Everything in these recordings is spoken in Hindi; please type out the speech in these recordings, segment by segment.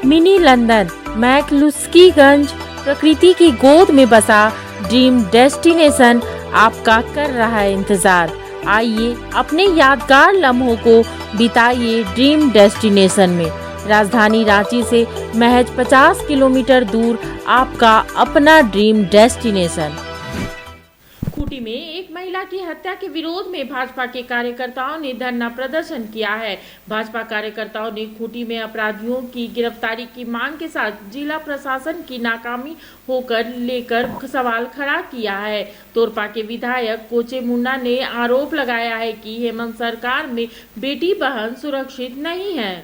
मिनी लंदन मैक्लुस्कीगंज प्रकृति की गोद में बसा ड्रीम डेस्टिनेशन आपका कर रहा है इंतजार। आइए अपने यादगार लम्हों को बिताइए ड्रीम डेस्टिनेशन में। राजधानी रांची से महज 50 किलोमीटर दूर आपका अपना ड्रीम डेस्टिनेशन। खूंटी में एक महिला की हत्या के विरोध में भाजपा के कार्यकर्ताओं ने धरना प्रदर्शन किया है। भाजपा कार्यकर्ताओं ने खूंटी में अपराधियों की गिरफ्तारी की मांग के साथ जिला प्रशासन की नाकामी होकर लेकर सवाल खड़ा किया है। तोरपा के विधायक कोचे मुन्ना ने आरोप लगाया है कि हेमंत सरकार में बेटी बहन सुरक्षित नहीं है।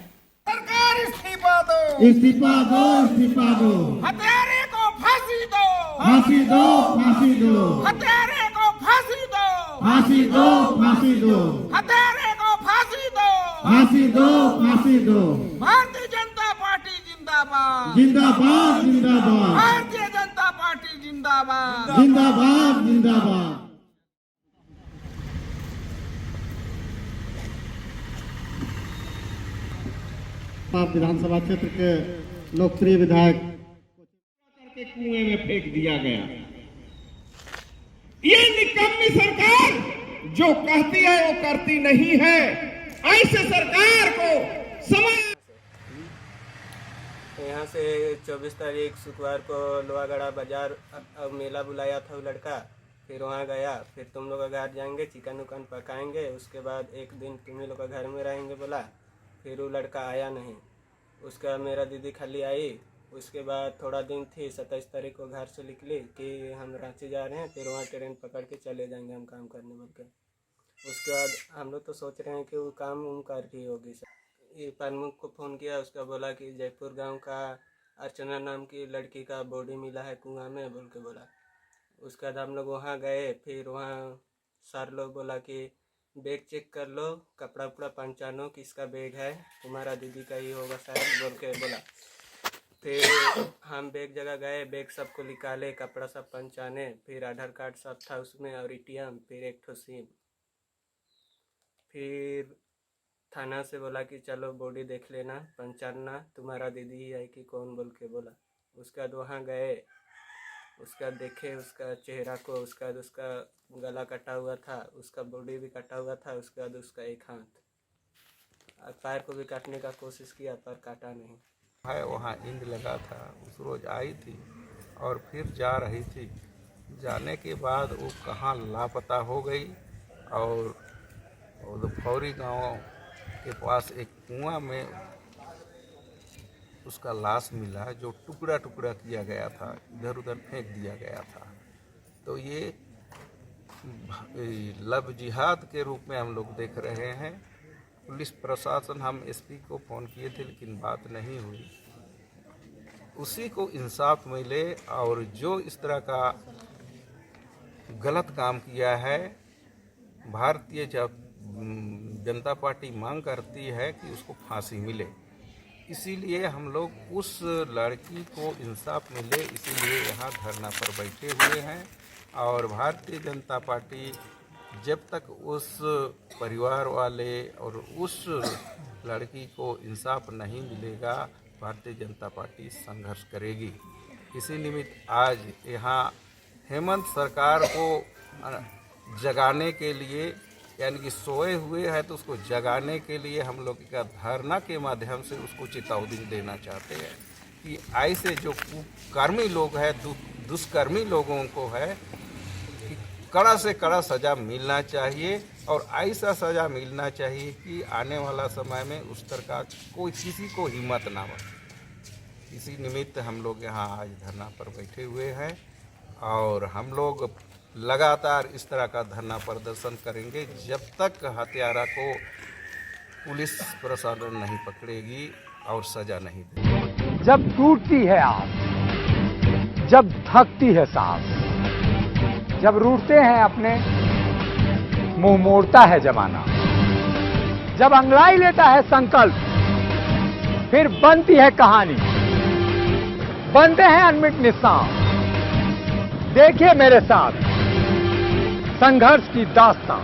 सरकार इस्तीफा दो, इस्तीफा दो, इस्तीफा दो। हत्यारे को फांसी दो, फांसी दो, फांसी दो। हत्यारे को फांसी दो, फांसी दो, फांसी दो। हत्यारे को फांसी दो, फांसी दो, फांसी दो। भारतीय जनता पार्टी जिंदाबाद, जिंदाबाद, जिंदाबाद। भारतीय जनता पार्टी जिंदाबाद, जिंदाबाद, जिंदाबाद। विधानसभा क्षेत्र के लोकप्रिय विधायक के कुएं में फेंक दिया गया। ये निकम्मी सरकार जो कहती है वो करती नहीं है। ऐसे सरकार को समय यहाँ से 24 तारीख शुक्रवार को लोहागढ़ा बाजार मेला बुलाया था वो लड़का। फिर वहाँ गया, फिर तुम लोग का घर जाएंगे, चिकन उकन पकाएंगे, उसके बाद एक दिन तुम्हें लोग का घर में रहेंगे बोला। फिर वो लड़का आया नहीं। उसका मेरा दीदी खाली आई। उसके बाद थोड़ा दिन थी, 27 तारीख को घर से निकली कि हम रांची जा रहे हैं, फिर वहाँ ट्रेन पकड़ के चले जाएंगे हम काम करने बोल के। उसके बाद हम लोग तो सोच रहे हैं कि वो काम उम कर रही होगी। ये प्रमुख को फ़ोन किया, उसका बोला कि जयपुर गांव का अर्चना नाम की लड़की का बॉडी मिला है कुआं में बोल के बोला। उसके बाद हम लोग वहाँ गए। फिर वहाँ सर लोग बोला कि बैग चेक कर लो, कपड़ा उपड़ा पहचानो किसका बैग है, तुम्हारा दीदी का ही होगा शायद बोल के बोला। फिर हम बैग जगह गए, बैग सबको निकाले, कपड़ा सब पहचाने, फिर आधार कार्ड सब था उसमें और ATM, फिर एक ठो सिम। फिर थाना से बोला कि चलो बॉडी देख लेना, पहचानना तुम्हारा दीदी ही है कि कौन बोल के बोला। उसके बाद वहाँ गए, उसका देखे उसका चेहरा को, उसका बाद उसका गला कटा हुआ था, उसका बॉडी भी कटा हुआ था। उसके बाद उसका एक हाथ और पैर को भी काटने का कोशिश किया पर काटा नहीं है। वहाँ इंद लगा था, उस रोज आई थी और फिर जा रही थी। जाने के बाद वो कहाँ लापता हो गई और फौरी गांव के पास एक कुआं में उसका लाश मिला जो टुकड़ा टुकड़ा किया गया था, इधर उधर फेंक दिया गया था। तो ये लव जिहाद के रूप में हम लोग देख रहे हैं। पुलिस प्रशासन, हम SP को फ़ोन किए थे लेकिन बात नहीं हुई। उसी को इंसाफ मिले और जो इस तरह का गलत काम किया है, भारतीय जनता पार्टी मांग करती है कि उसको फांसी मिले। इसीलिए हम लोग उस लड़की को इंसाफ मिले, इसीलिए यहाँ धरना पर बैठे हुए हैं। और भारतीय जनता पार्टी जब तक उस परिवार वाले और उस लड़की को इंसाफ नहीं मिलेगा, भारतीय जनता पार्टी संघर्ष करेगी। इसी निमित्त आज यहाँ हेमंत सरकार को जगाने के लिए, यानी कि सोए हुए है तो उसको जगाने के लिए हम लोग का धरना के माध्यम से उसको चेतावनी देना चाहते हैं कि ऐसे जो कुकर्मी लोग हैं, दुष्कर्मी लोगों को है कि कड़ा से कड़ा सज़ा मिलना चाहिए और ऐसा सज़ा मिलना चाहिए कि आने वाला समय में उस तरह का कोई किसी को हिम्मत ना हो। इसी निमित्त हम लोग यहाँ आज धरना पर बैठे हुए हैं और हम लोग लगातार इस तरह का धरना प्रदर्शन करेंगे जब तक हत्यारा को पुलिस प्रशासन नहीं पकड़ेगी और सजा नहीं देगी। जब टूटती है आस, जब थकती है सांस, जब रूठते हैं अपने, मुंह मोड़ता है जमाना, जब अंगड़ाई लेता है संकल्प, फिर बनती है कहानी, बनते हैं अनमिट निशान। देखिए मेरे साथ संघर्ष की दास्तां।